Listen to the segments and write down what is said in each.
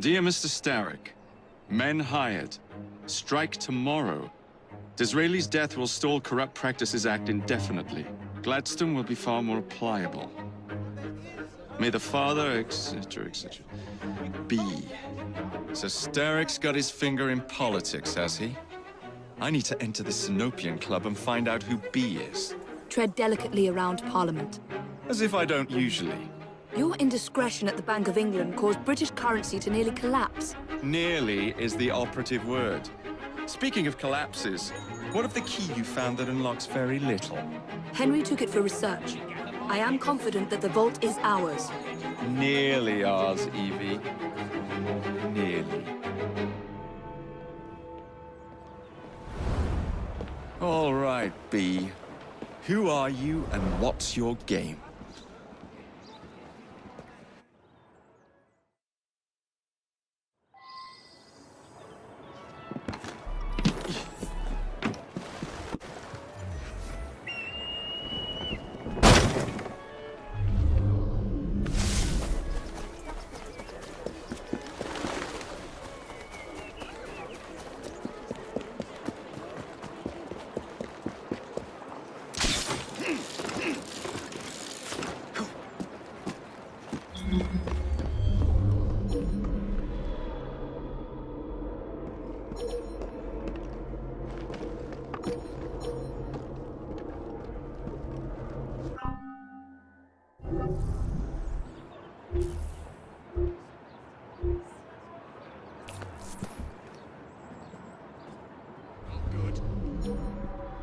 Dear Mr. Starrick, men hired. Strike tomorrow. Disraeli's death will stall Corrupt Practices Act indefinitely. Gladstone will be far more pliable. May the father, etc., etc. B. So Starrick's got his finger in politics, has he? I need to enter the Sinopian Club and find out who B is. Tread delicately around Parliament. As if I don't usually. Your indiscretion at the Bank of England caused British currency to nearly collapse. Nearly is the operative word. Speaking of collapses, what of the key you found that unlocks very little? Henry took it for research. I am confident that the vault is ours. Nearly ours, Evie. Nearly. All right, B. Who are you and what's your game?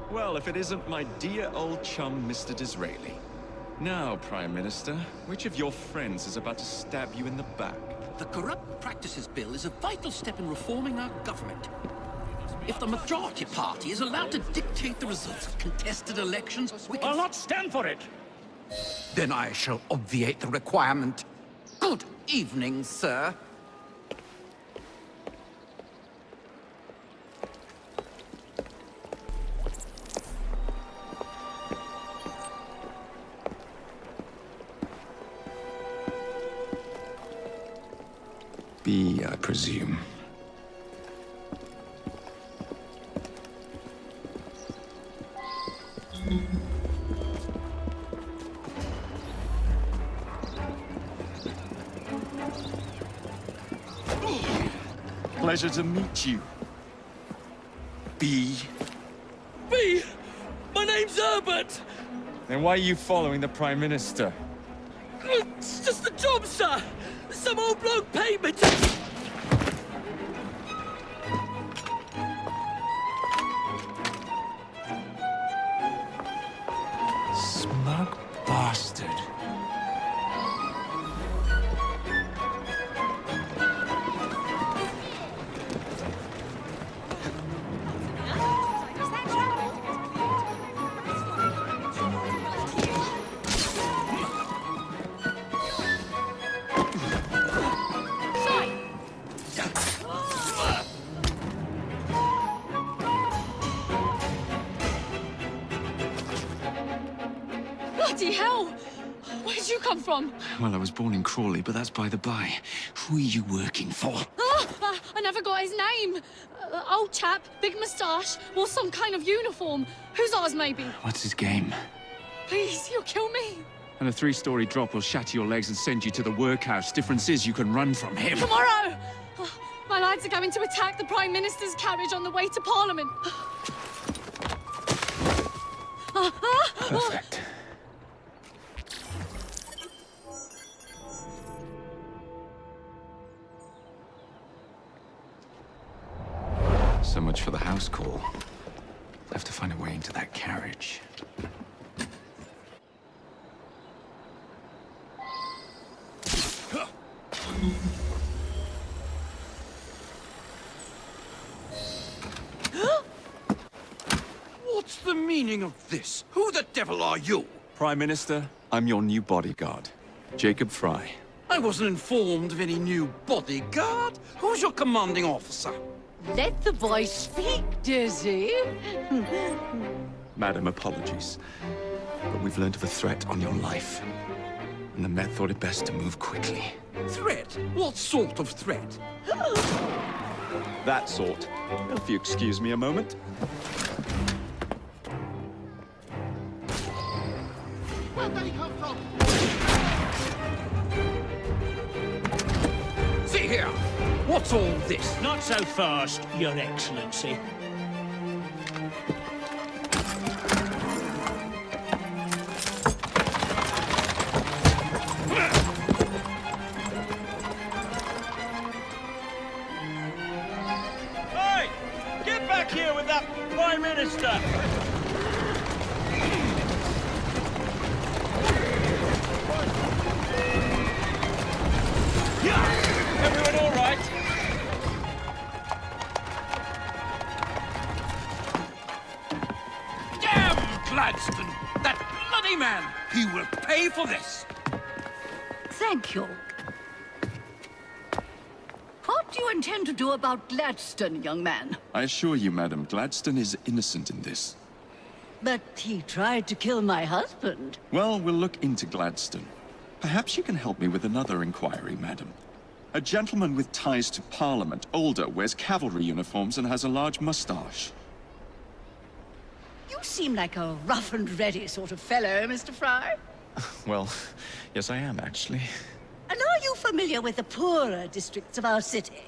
Well, if it isn't my dear old chum, Mr. Disraeli. Now, Prime Minister, which of your friends is about to stab you in the back? The Corrupt Practices Bill is a vital step in reforming our government. If the majority party is allowed to dictate the results of contested elections, we can... I'll not stand for it! Then I shall obviate the requirement. Good evening, sir. B, I presume. Pleasure to meet you. B. B! My name's Herbert! Then why are you following the Prime Minister? It's just a job, sir! Some old bloke paid me to... Smug bastard. Bloody hell! Where'd you come from? Well, I was born in Crawley, but that's by the by. Who are you working for? I never got his name. Old chap, big moustache, wore some kind of uniform. Who's ours, maybe? What's his game? Please, you'll kill me. And a 3-story drop will shatter your legs and send you to the workhouse. Difference is you can run from him. Tomorrow! My lads are going to attack the Prime Minister's carriage on the way to Parliament. Perfect. So much for the house call. I'll have to find a way into that carriage. What's the meaning of this? Who the devil are you? Prime Minister, I'm your new bodyguard, Jacob Frye. I wasn't informed of any new bodyguard. Who's your commanding officer? Let the boy speak, Dizzy. Madam, apologies. But we've learned of a threat on your life. And the Met thought it best to move quickly. Threat? What sort of threat? That sort. If you excuse me a moment. Where'd they come from? See here! What's all this? Not so fast, Your Excellency. Hey! Get back here with that Prime Minister! Everyone all right? Damn Gladstone! That bloody man! He will pay for this! Thank you. What do you intend to do about Gladstone, young man? I assure you, madam, Gladstone is innocent in this. But he tried to kill my husband. Well, we'll look into Gladstone. Perhaps you can help me with another inquiry, madam. A gentleman with ties to Parliament, older, wears cavalry uniforms and has a large mustache. You seem like a rough and ready sort of fellow, Mr. Frye. Well, yes I am, actually. And are you familiar with the poorer districts of our city?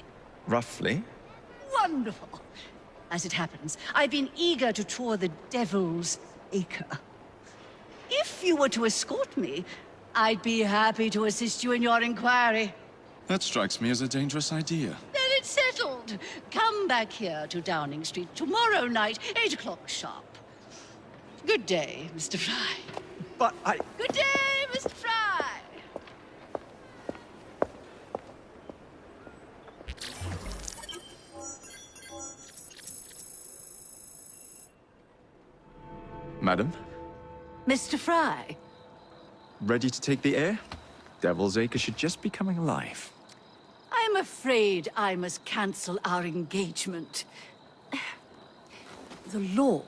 Roughly. Wonderful. As it happens, I've been eager to tour the Devil's Acre. If you were to escort me, I'd be happy to assist you in your inquiry. That strikes me as a dangerous idea. Then it's settled. Come back here to Downing Street tomorrow night, 8 o'clock sharp. Good day, Mr. Frye. But I... Good day, Mr. Frye. Madam, Mr. Frye. ready to take the air? Devil's Acre should just be coming alive. I'm afraid I must cancel our engagement. The lawn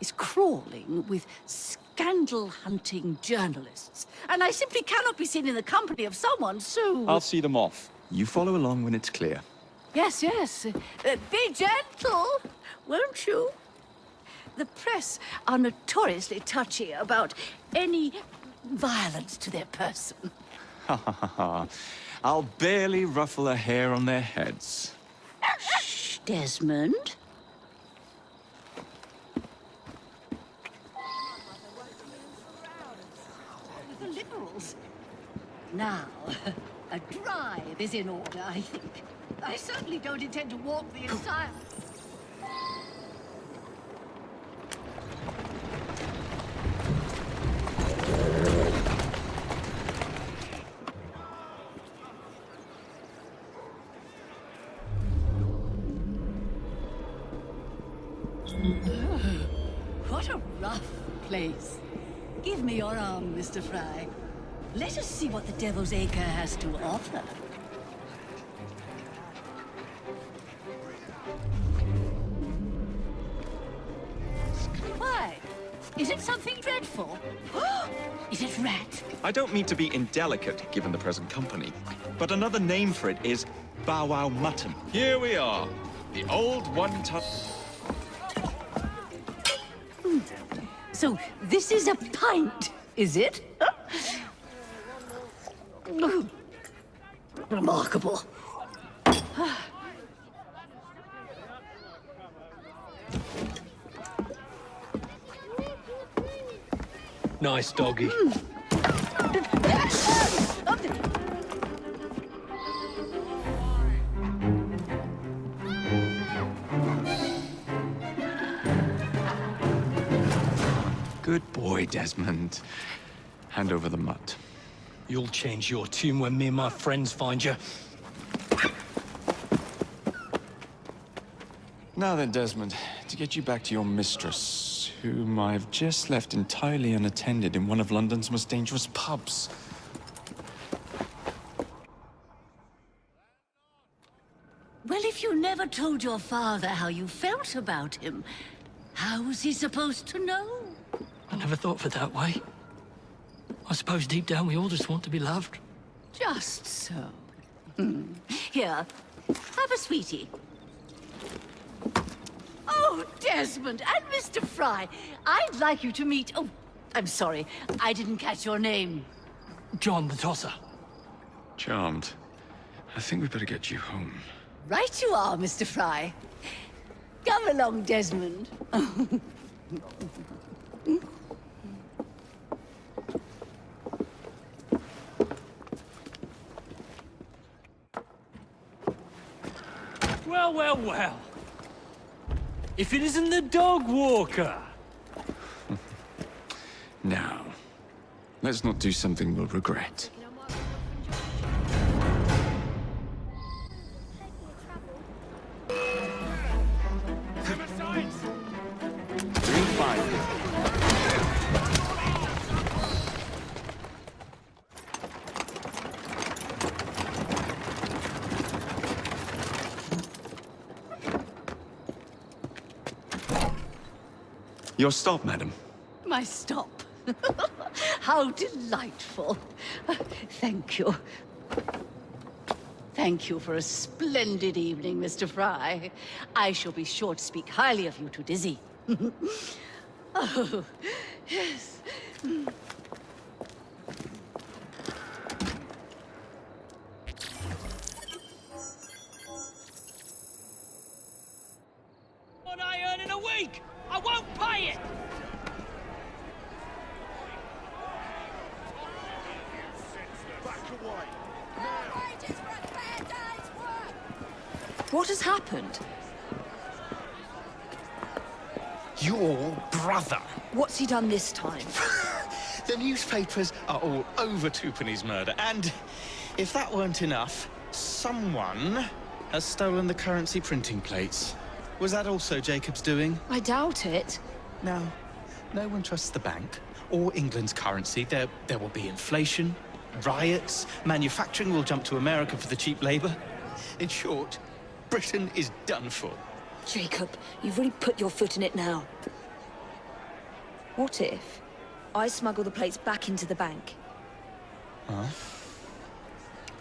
is crawling with scandal-hunting journalists, and I simply cannot be seen in the company of someone so... I'll see them off. You follow along when it's clear. Yes, yes. Be gentle, won't you? The press are notoriously touchy about any violence to their person. Ha ha ha ha. I'll barely ruffle a hair on their heads. Shh, Desmond. The Liberals. Now, a drive is in order, I think. I certainly don't intend to walk the entire... What a rough place. Give me your arm, Mr. Frye. Let us see what the Devil's Acre has to offer. Why? Is it something dreadful? Is it rat? I don't mean to be indelicate, given the present company, but another name for it is Bow Wow Mutton. Here we are, the old one-ton... So, this is a pint, is it? Remarkable. Nice doggy. Good boy, Desmond. Hand over the mutt. You'll change your tune when me and my friends find you. Now then, Desmond, to get you back to your mistress, whom I've just left entirely unattended in one of London's most dangerous pubs. Well, if you never told your father how you felt about him, how was he supposed to know? I never thought of it that way. I suppose deep down we all just want to be loved. Just so. Here, have a sweetie. Oh, Desmond and Mr. Frye, I'd like you to meet... Oh, I'm sorry, I didn't catch your name. John the Tosser. Charmed. I think we better get you home. Right you are, Mr. Frye. Come along, Desmond. Well, well, well. If it isn't the dog walker. Now, let's not do something we'll regret. Your stop, madam. My stop. How delightful. Thank you. Thank you for a splendid evening, Mr. Frye. I shall be sure to speak highly of you to Dizzy. Oh, yes. What I earn in a week! I won't pay it! What has happened? Your brother. What's he done this time? The newspapers are all over Twopenny's murder, and if that weren't enough, someone has stolen the currency printing plates. Was that also Jacob's doing? I doubt it. Now, no one trusts the bank or England's currency. There will be inflation, riots, manufacturing will jump to America for the cheap labor. In short, Britain is done for. Jacob, you've really put your foot in it now. What if I smuggle the plates back into the bank?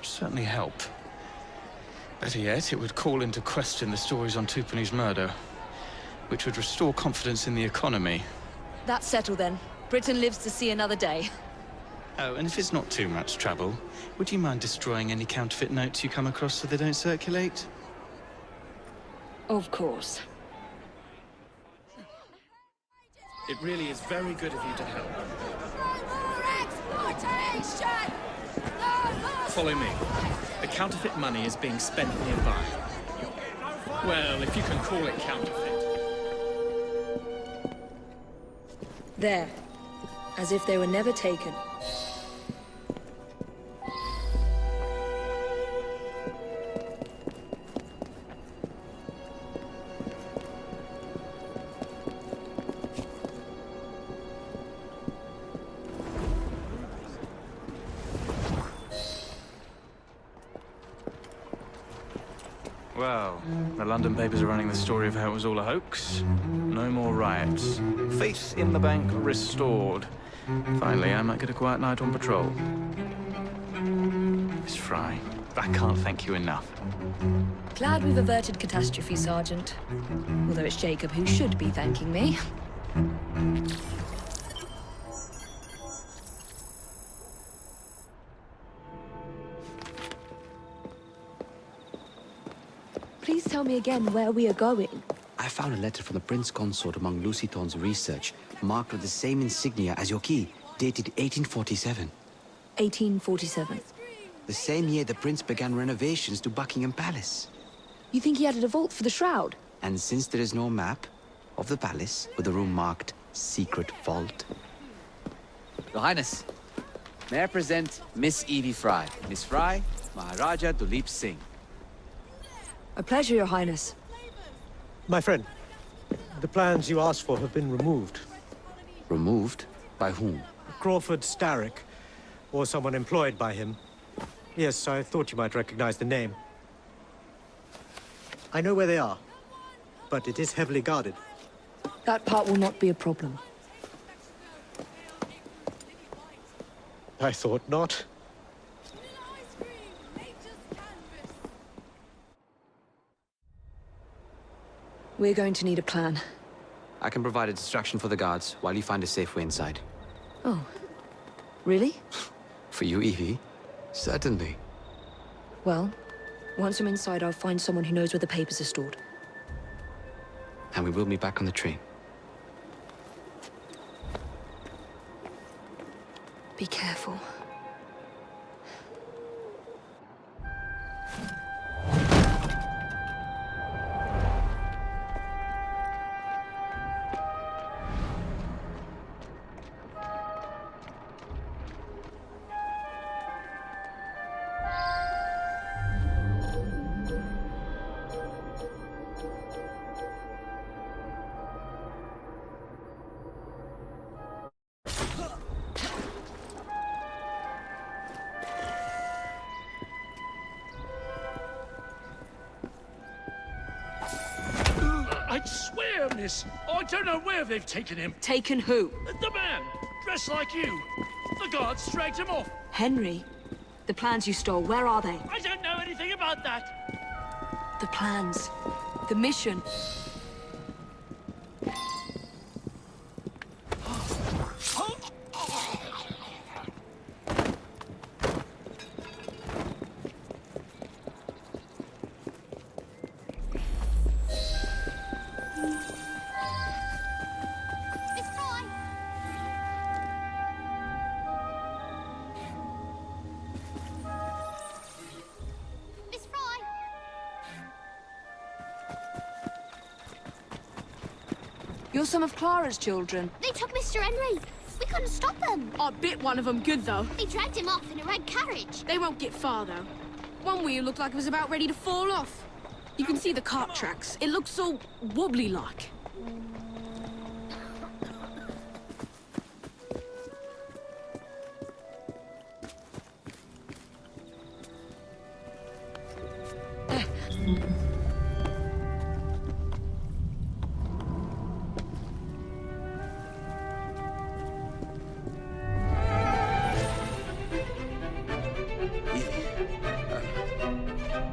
Certainly help. Better yet, it would call into question the stories on Twopenny's murder, which would restore confidence in the economy. That's settled then. Britain lives to see another day. Oh, and if it's not too much trouble, would you mind destroying any counterfeit notes you come across so they don't circulate? Of course. It really is very good of you to help. Follow me. The counterfeit money is being spent nearby. Well, if you can call it counterfeit. There. As if they were never taken. Well, the London papers are running the story of how it was all a hoax. No more riots. Faith in the bank restored. Finally, I might get a quiet night on patrol. Miss Frye, I can't thank you enough. Glad we've averted catastrophe, Sergeant. Although it's Jacob who should be thanking me. Please tell me again where we are going. I found a letter from the Prince Consort among Lucy Thorne's research, marked with the same insignia as your key, dated 1847. 1847. The same year the Prince began renovations to Buckingham Palace. You think he added a vault for the shroud? And since there is no map of the palace with a room marked Secret Vault... Your Highness, may I present Miss Evie Frye. Miss Frye, Maharaja Duleep Singh. A pleasure, Your Highness. My friend, the plans you asked for have been removed. Removed? By whom? Crawford Starrick, or someone employed by him. Yes, I thought you might recognize the name. I know where they are, but it is heavily guarded. That part will not be a problem. I thought not. We're going to need a plan. I can provide a distraction for the guards while you find a safe way inside. Oh. Really? For you, Evie? Certainly. Well, once I'm inside, I'll find someone who knows where the papers are stored. And we will meet back on the train. Be careful. I swear, miss, I don't know where they've taken him. Taken who? The man, dressed like you. The guards dragged him off. Henry? The plans you stole, where are they? I don't know anything about that. The plans. The mission. You're some of Clara's children. They took Mr. Henry. We couldn't stop them. I bit one of them good, though. They dragged him off in a red carriage. They won't get far, though. One wheel looked like it was about ready to fall off. You can see the cart tracks. It looks all wobbly-like.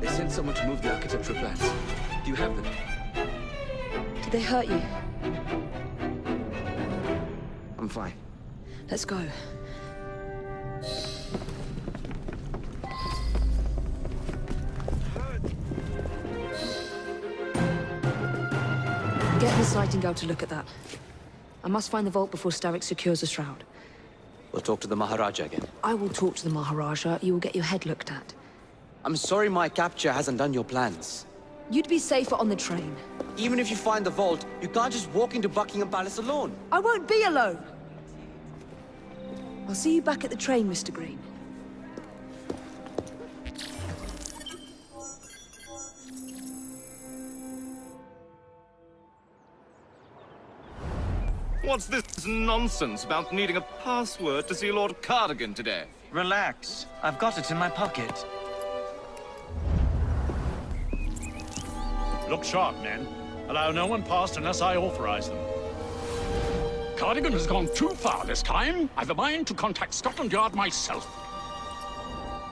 They sent someone to move the architectural plans. Do you have them? Did they hurt you? I'm fine. Let's go. Get Miss Nightingale to look at that. I must find the vault before Starrick secures the shroud. We'll talk to the Maharaja again. I will talk to the Maharaja. You will get your head looked at. I'm sorry my capture hasn't done your plans. You'd be safer on the train. Even if you find the vault, you can't just walk into Buckingham Palace alone. I won't be alone! I'll see you back at the train, Mr. Green. What's this nonsense about needing a password to see Lord Cardigan today? Relax. I've got it in my pocket. Look sharp, men. Allow no one past unless I authorize them. Cardigan has gone too far this time. I've a mind to contact Scotland Yard myself.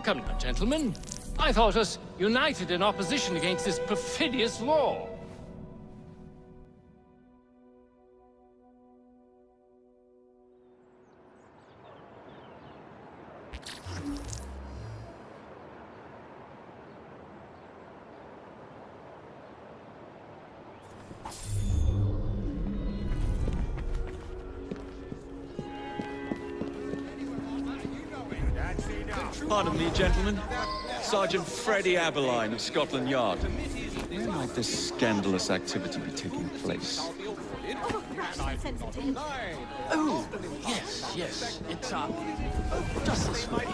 Come now, gentlemen. I thought us united in opposition against this perfidious law. Pardon me, gentlemen. Sergeant Freddie Aberline of Scotland Yard. Where might this scandalous activity be taking place? Oh, yes. It's, just this way.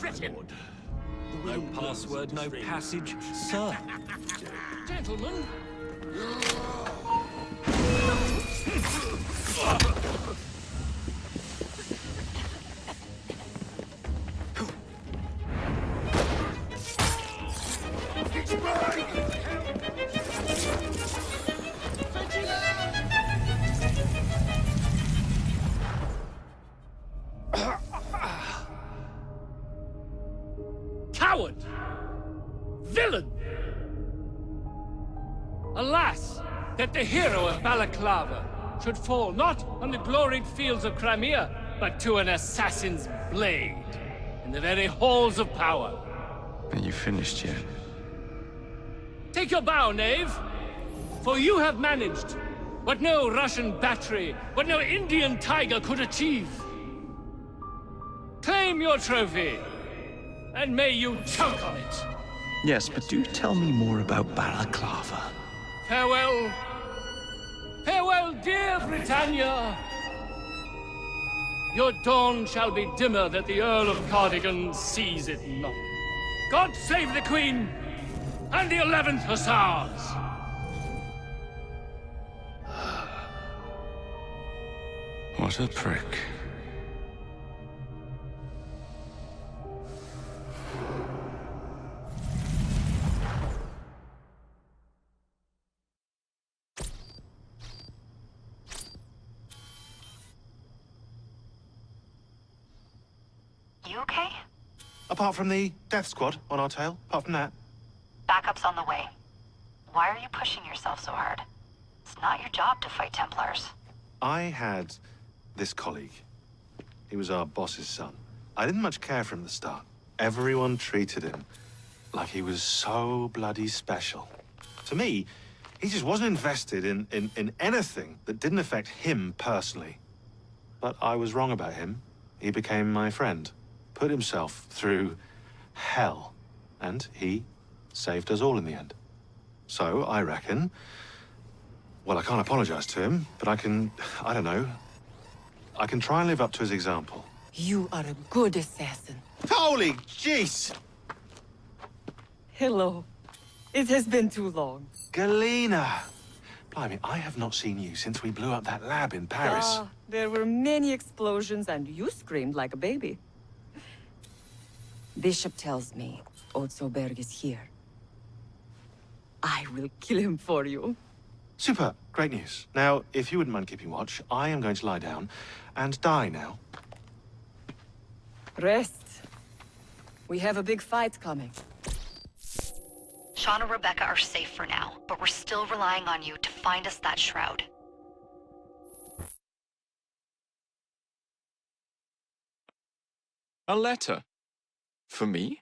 Cretin. No password, no passage, sir. Gentlemen. Coward! Villain! Alas! that the hero of Balaclava should fall not on the gloried fields of Crimea, but to an assassin's blade in the very halls of power. Are you finished yet? Take your bow, knave, for you have managed what no Russian battery, what no Indian tiger could achieve. Claim your trophy, and may you choke on it. Yes, but do tell me more about Balaclava. Farewell. Farewell, dear Britannia. Your dawn shall be dimmer that the Earl of Cardigan sees it not. God save the Queen and the 11th Hussars! What a prick. You okay? Apart from the death squad on our tail, apart from that. Backup's on the way. Why are you pushing yourself so hard? It's not your job to fight Templars. I had this colleague. He was our boss's son. I didn't much care for him at the start. Everyone treated him like he was so bloody special. To me, he just wasn't invested in anything that didn't affect him personally. But I was wrong about him. He became my friend, put himself through hell, and he saved us all in the end. So, I reckon, well, I can't apologize to him, but I don't know, I can try and live up to his example. You are a good assassin. Holy jeez! Hello. It has been too long. Galena! Blimey, I have not seen you since we blew up that lab in Paris. There were many explosions and you screamed like a baby. Bishop tells me Otzoberg is here. I will kill him for you. Super, great news. Now, if you wouldn't mind keeping watch, I am going to lie down and die now. Rest. We have a big fight coming. Sean and Rebecca are safe for now, but we're still relying on you to find us that shroud. A letter? For me?